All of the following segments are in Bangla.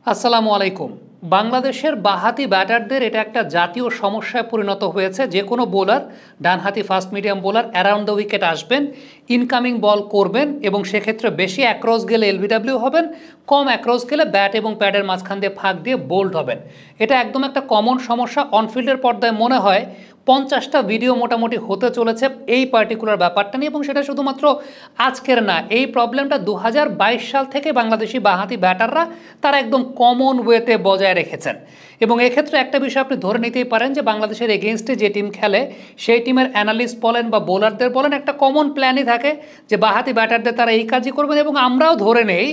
আসসালামু আলাইকুম। বাংলাদেশের বাঁহাতি ব্যাটারদের এটা একটা জাতীয় সমস্যায় পরিণত হয়েছে। যে কোনো বোলার, ডানহাতি fast medium bowler around the wicket আসবেন, ইনকামিং বল করবেন এবং সেক্ষেত্রে বেশি অ্যাক্রস গেলে এলবিডব্লিউ হবেন, কম অ্যাক্রস গেলে ব্যাট এবং প্যাডের মাঝখান দিয়ে ফাঁক দিয়ে বোল্ড হবেন। এটা একদম একটা কমন সমস্যা। অনফিল্ডের পর্দায় মনে হয় 50টা ভিডিও মোটামুটি হতে চলেছে এই পার্টিকুলার ব্যাপারটা নিয়ে, এবং সেটা শুধুমাত্র আজকের না। এই প্রবলেমটা 2022 সাল থেকে বাংলাদেশি বাঁহাতি ব্যাটাররা তারা একদম কমন ওয়েতে বজায় রেখেছেন। এবং এক্ষেত্রে একটা বিষয় আপনি ধরে নিতেই পারেন যে বাংলাদেশের এগেনস্টে যে টিম খেলে সেই টিমের অ্যানালিস্ট বলেন বা বোলারদের বলেন, একটা কমন প্ল্যানই থাকে যে বাঁহাতি ব্যাটারদের তারা এই কাজই করবেন। এবং আমরাও ধরে নেই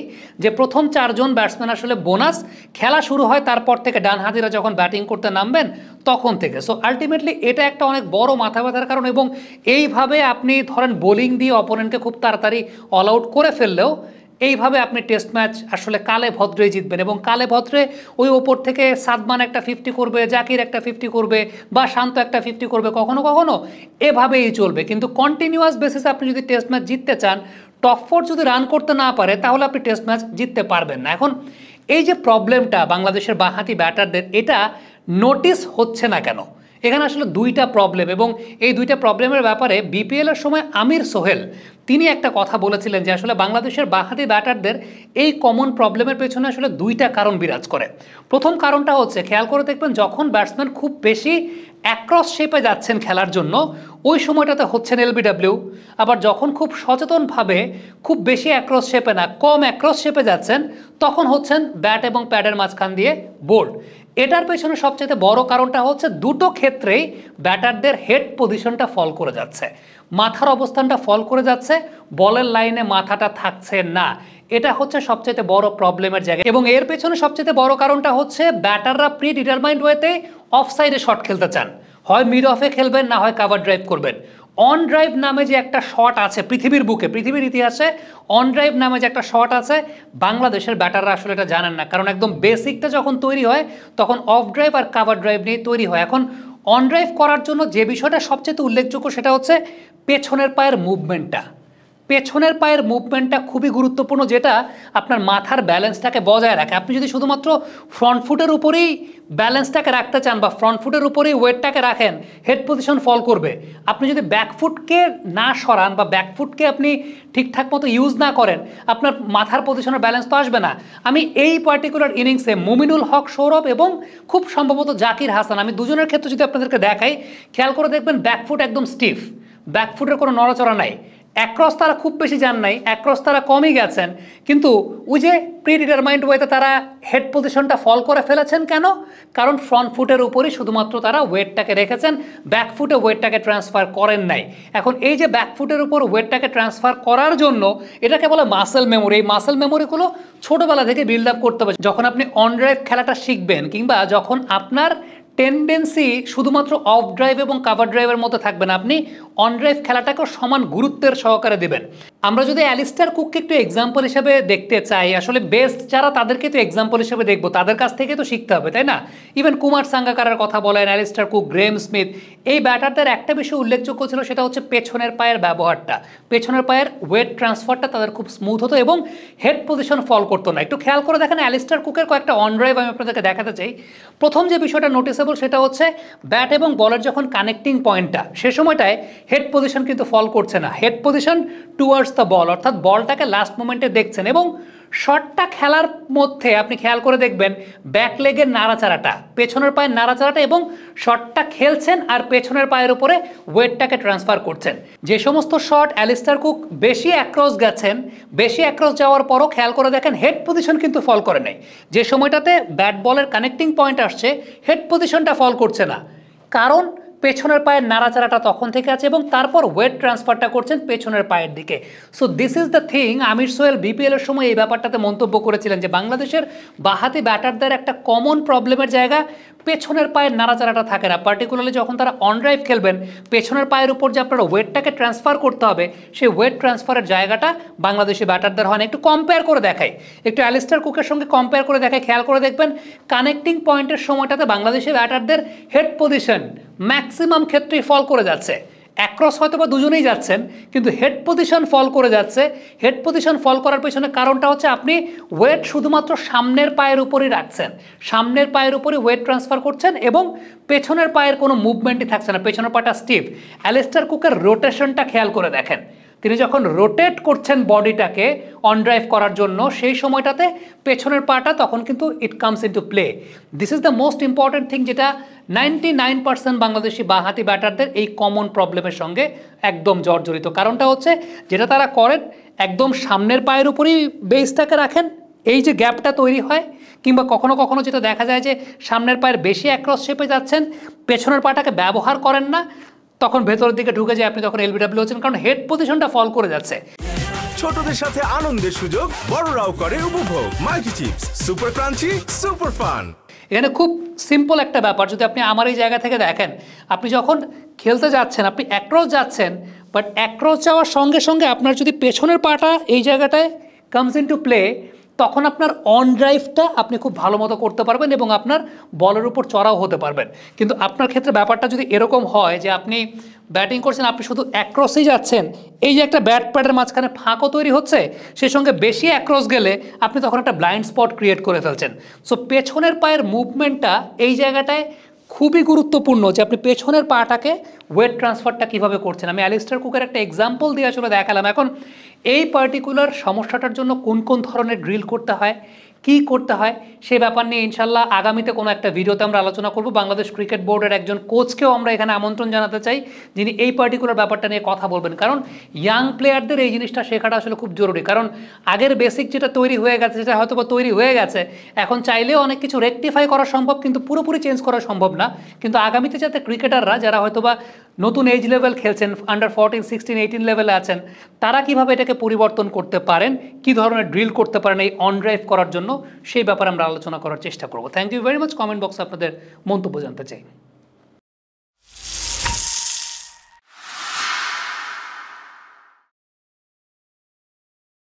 যে প্রথম 4 জন ব্যাটসম্যান আসলে বোনাস, খেলা শুরু হয় তারপর থেকে ডানহাতিরা যখন ব্যাটিং করতে নামবেন তখন থেকে। সো আলটিমেটলি এটা একটা অনেক বড় মাথা ব্যথার কারণ। এবং এইভাবে আপনি ধরেন বোলিং দিয়ে অপোনেন্টকে খুব তাড়াতাড়ি অল আউট করে ফেললেও এইভাবে আপনি টেস্ট ম্যাচ আসলে কালে ভদ্রেই জিতবেন। এবং কালে ভদ্রে ওই ওপর থেকে সাদমান একটা 50 করবে, জাকির একটা 50 করবে বা শান্ত একটা 50 করবে, কখনো কখনো এভাবেই চলবে। কিন্তু কন্টিনিউয়াস বেসিসে আপনি যদি টেস্ট ম্যাচ জিততে চান, টপ 4 যদি রান করতে না পারে তাহলে আপনি টেস্ট ম্যাচ জিততে পারবেন না। এখন এই যে প্রবলেমটা বাংলাদেশের বাঁহাতি ব্যাটারদের, এটা নোটিস হচ্ছে না কেন? এখানে আসলে দুইটা প্রবলেম, এবং এই দুইটা প্রবলেমের ব্যাপারে বিপিএলের সময় আমির সোহেল তিনি একটা কথা বলেছিলেন যে আসলে বাংলাদেশের বাঁহাতি ব্যাটারদের এই কমন প্রবলেমের পেছনে আসলে দুইটা কারণ বিরাজ করে। প্রথম কারণটা হচ্ছে, খেয়াল করে দেখবেন যখন ব্যাটসম্যান খুব বেশি অ্যাক্রস শেপে যাচ্ছেন খেলার জন্য ওই সময়টাতে হচ্ছেন এলবিডব্লিউ। আবার যখন খুব সচেতনভাবে খুব বেশি অ্যাক্রস শেপে না, কম অ্যাক্রস শেপে যাচ্ছেন, তখন হচ্ছেন ব্যাট এবং প্যাডের মাঝখান দিয়ে বোল্ড। এটার পেছনে সবচেয়ে বড় কারণটা হচ্ছে দুটো ক্ষেত্রেই ব্যাটারদের হেড পজিশনটা ফল করে যাচ্ছে, মাথার অবস্থানটা ফল করে যাচ্ছে, বলের লাইনে মাথাটা থাকছে না। এটা হচ্ছে সবচেয়ে বড় প্রবলেমের জায়গা। এবং এর পেছনে সবচেয়ে বড় কারণটা হচ্ছে ব্যাটাররা প্রি ডিটারমাইন্ড ওয়েতে অফ সাইডে শট খেলতে চান, হয় মিড অফে খেলবেন না হয় কাভার ড্রাইভ করবেন। অন ড্রাইভ নামে যে একটা শট আছে পৃথিবীর বুকে, পৃথিবীর ইতিহাসে অন ড্রাইভ নামে যে একটা শট আছে, বাংলাদেশের ব্যাটাররা আসলে এটা জানেন না। কারণ একদম বেসিকটা যখন তৈরি হয় তখন অফ ড্রাইভ আর কাভার ড্রাইভ নিয়ে তৈরি হয়। এখন অন ড্রাইভ করার জন্য যে বিষয়টা সবচেয়ে উল্লেখযোগ্য সেটা হচ্ছে পেছনের পায়ের মুভমেন্টটা। পেছনের পায়ের মুভমেন্টটা খুবই গুরুত্বপূর্ণ, যেটা আপনার মাথার ব্যালেন্সটাকে বজায় রাখে। আপনি যদি শুধুমাত্র ফ্রন্ট ফুটের উপরেই ব্যালেন্সটাকে রাখতে চান বা ফ্রন্ট ফুটের উপরেই ওয়েটটাকে রাখেন, হেড পজিশন ফল করবে। আপনি যদি ব্যাকফুটকে না সরান বা ব্যাকফুটকে আপনি ঠিকঠাক মতো ইউজ না করেন, আপনার মাথার পজিশনের ব্যালেন্স তো আসবে না। আমি এই পার্টিকুলার ইনিংসে মুমিনুল হক সৌরভ এবং খুব সম্ভবত জাকির হাসান, আমি দুজনের ক্ষেত্রে যদি আপনাদেরকে দেখাই, খেয়াল করে দেখবেন ব্যাকফুট একদম স্টিফ, ব্যাকফুটের কোনো নড়াচড়া নাই। অ্যাক্রস তারা খুব বেশি যান নাই, অ্যাক্রস তারা কমই গেছেন, কিন্তু ওই যে প্রি ডিটারমাইন্ড ওয়েতে তারা হেড পজিশনটা ফল করে ফেলেছেন। কেন? কারণ ফ্রন্ট ফুটের উপরই শুধুমাত্র তারা ওয়েটটাকে রেখেছেন, ব্যাক ফুটে ওয়েটটাকে ট্রান্সফার করেন নাই। এখন এই যে ব্যাক ফুটের উপর ওয়েটটাকে ট্রান্সফার করার জন্য এটাকে বলে মাসেল মেমোরি। এই মাসেল মেমোরিগুলো ছোটোবেলা থেকে বিল্ড আপ করতে হবে। যখন আপনি অন ড্রাইভ খেলাটা শিখবেন, কিংবা যখন আপনার টেন্ডেন্সি শুধুমাত্র অফ ড্রাইভ এবং কাভার ড্রাইভের মতো থাকবে না, আপনি অন ড্রাইভ খেলাটাকেও সমান গুরুত্বের সহকারে দেবেন। আমরা যদি অ্যালিস্টার কুককে একটু এক্সাম্পল হিসেবে দেখতে চাই, আসলে বেস্ট যারা তাদেরকে তো এক্সাম্পল হিসেবে দেখবো, তাদের কাছ থেকে তো শিখতে হবে, তাই না? ইভেন কুমার সাঙ্গাকারার কথা বলেন, অ্যালিস্টার কুক, গ্রেম স্মিথ, এই ব্যাটারদের একটা বিষয় উল্লেখযোগ্য ছিল, সেটা হচ্ছে পেছনের পায়ের ব্যবহারটা। পেছনের পায়ের ওয়েট ট্রান্সফারটা তাদের খুব স্মুথ হতো এবং হেড পজিশন ফল করতো না। একটু খেয়াল করে দেখেন অ্যালিস্টার কুকের কয়েকটা অন ড্রাইভ আমি আপনাদেরকে দেখাতে চাই। প্রথম যে বিষয়টা নোটিসেবল সেটা হচ্ছে ব্যাট এবং বলের যখন কানেক্টিং পয়েন্টটা, সে সময়টায় হেড পজিশন কিন্তু ফল করছে না, head position towards the ball, অর্থাৎ বলটাকে লাস্ট মোমেন্টে দেখছেন। এবং শটটা খেলার মধ্যে আপনি খেয়াল করে দেখবেন ব্যাক লেগের নাড়াচাড়াটা, পেছনের পায়ের নাড়াচাড়াটা, এবং শটটা খেলছেন আর পেছনের পায়ের উপরে ওয়েটটাকে ট্রান্সফার করছেন। যে সমস্ত শট অ্যালিস্টার কুক বেশি অ্যাক্রস গেছেন, বেশি অ্যাক্রস যাওয়ার পরও খেয়াল করে দেখেন হেড পজিশন কিন্তু ফল করে নাই। যে সময়টাতে ব্যাট বলের কানেক্টিং পয়েন্ট আসছে, হেড পজিশনটা ফল করছে না, কারণ পেছনের পায়ের নাড়াচাড়াটা তখন থেকে আছে এবং তারপর ওয়েট ট্রান্সফারটা করছেন পেছনের পায়ের দিকে। So this is the thing. Amir Sohail BPL এর সময় এই ব্যাপারটাতে মন্তব্য করেছিলেন যে বাংলাদেশের বাঁহাতি ব্যাটারদের একটা কমন প্রবলেমের জায়গা পেছনের পায়ের নাড়াচাড়াটা থাকে না। পার্টিকুলারলি যখন তারা অন ড্রাইভ খেলবেন, পেছনের পায়ের উপর যে আপনার ওয়েটটাকে ট্রান্সফার করতে হবে, সেই ওয়েট ট্রান্সফারের জায়গাটা বাংলাদেশি ব্যাটারদের হয় না। একটু কম্পেয়ার করে দেখাই, একটু অ্যালিস্টার কুকের সঙ্গে কম্পেয়ার করে দেখাই। খেয়াল করে দেখবেন কানেক্টিং পয়েন্টের সময়টাতে বাংলাদেশি ব্যাটারদের হেড পজিশন ম্যাক্সিমাম ক্ষেত্রেই ফল করে যাচ্ছে। অ্যাক্রস হয়তো বা দুজনেই যাচ্ছেন, কিন্তু হেড পজিশন ফল করে যাচ্ছে। হেড পজিশন ফল করার পেছনে কারণটা হচ্ছে আপনি ওয়েট শুধুমাত্র সামনের পায়ের উপরই রাখছেন, সামনের পায়ের উপরই ওয়েট ট্রান্সফার করছেন এবং পেছনের পায়ের কোনো মুভমেন্টই থাকছে না, পেছনের পাটা স্টিফ। অ্যালিস্টার কুকের রোটেশনটা খেয়াল করে দেখেন, তিনি যখন রোটেট করছেন বডিটাকে অন ড্রাইভ করার জন্য, সেই সময়টাতে পেছনের পাটা তখন কিন্তু it comes into play. This is the most important thing, যেটা 99% বাংলাদেশি বাঁহাতি ব্যাটারদের এই কমন প্রবলেমের সঙ্গে একদম জর্জরিত। কারণটা হচ্ছে যেটা তারা করেন, একদম সামনের পায়ের উপরেই বেসটাকে রাখেন, এই যে গ্যাপটা তৈরি হয়, কিংবা কখনো কখনো যেটা দেখা যায় যে সামনের পায়ের বেশি অ্যাক্রস শেপে যাচ্ছেন, পেছনের পাটাকে ব্যবহার করেন না, তখন ভেতরের দিকে ঢুকে যায়, আপনি তখন এলবিডব্লিউ হচ্ছেন, কারণ হেড পজিশনটা ফল করে যাচ্ছে। ছোটদের সাথে আনন্দের সুযোগ, বড়রাও করে উপভোগ। Multi chips, super crunchy, super fun. এখানে খুব সিম্পল একটা ব্যাপার, যদি আপনি আমার এই জায়গা থেকে দেখেন, আপনি যখন খেলতে যাচ্ছেন আপনি অ্যাক্রস যাচ্ছেন, বাট অ্যাক্রস যাওয়ার সঙ্গে সঙ্গে আপনার যদি পেছনের পাটা এই জায়গাটায় কামস ইন টু প্লে, তখন আপনার অন ড্রাইভটা আপনি খুব ভালো মতো করতে পারবেন এবং আপনার বলের উপর চড়াও হতে পারবেন। কিন্তু আপনার ক্ষেত্রে ব্যাপারটা যদি এরকম হয় যে আপনি ব্যাটিং করছেন, আপনি শুধু অ্যাক্রসেই যাচ্ছেন, এই যে একটা ব্যাট প্যাডের মাঝখানে ফাঁকও তৈরি হচ্ছে, সেই সঙ্গে বেশি অ্যাক্রস গেলে আপনি তখন একটা ব্লাইন্ড স্পট ক্রিয়েট করে ফেলছেন। সো পেছনের পায়ের মুভমেন্টটা এই জায়গাটায় খুবই গুরুত্বপূর্ণ, যে আপনি পেছনের পাটাকে ওয়েট ট্রান্সফারটা কীভাবে করছেন। আমি অ্যালিস্টার কুকের একটা এক্সাম্পল দিয়ে আসলে দেখালাম। এখন এই পার্টিকুলার সমস্যাটার জন্য কোন কোন ধরনের ড্রিল করতে হয়, কী করতে হয়, সেই ব্যাপার নিয়ে ইনশাল্লাহ আগামীতে কোনো একটা ভিডিওতে আমরা আলোচনা করব। বাংলাদেশ ক্রিকেট বোর্ডের একজন কোচকেও আমরা এখানে আমন্ত্রণ জানাতে চাই, যিনি এই পার্টিকুলার ব্যাপারটা নিয়ে কথা বলবেন, কারণ ইয়াং প্লেয়ারদের এই জিনিসটা শেখাটা আসলে খুব জরুরি। কারণ আগের বেসিক যেটা তৈরি হয়ে গেছে, সেটা হয়তো বা তৈরি হয়ে গেছে, এখন চাইলেও অনেক কিছু রেকটিফাই করা সম্ভব, কিন্তু পুরোপুরি চেঞ্জ করা সম্ভব না। কিন্তু আগামীতে যাতে ক্রিকেটাররা যারা হয়তো বা নতুন এজ লেভেল খেলছেন, আন্ডার 14, 16, 18 লেভেলে আছেন, তারা কিভাবে এটাকে পরিবর্তন করতে পারেন, কী ধরনের ড্রিল করতে পারেন এই অন ড্রাইভ করার জন্য, সেই ব্যাপারে আমরা আলোচনা করার চেষ্টা করব। Thank you very much. Comment বক্সে আপনাদের মন্তব্য জানতে চাই।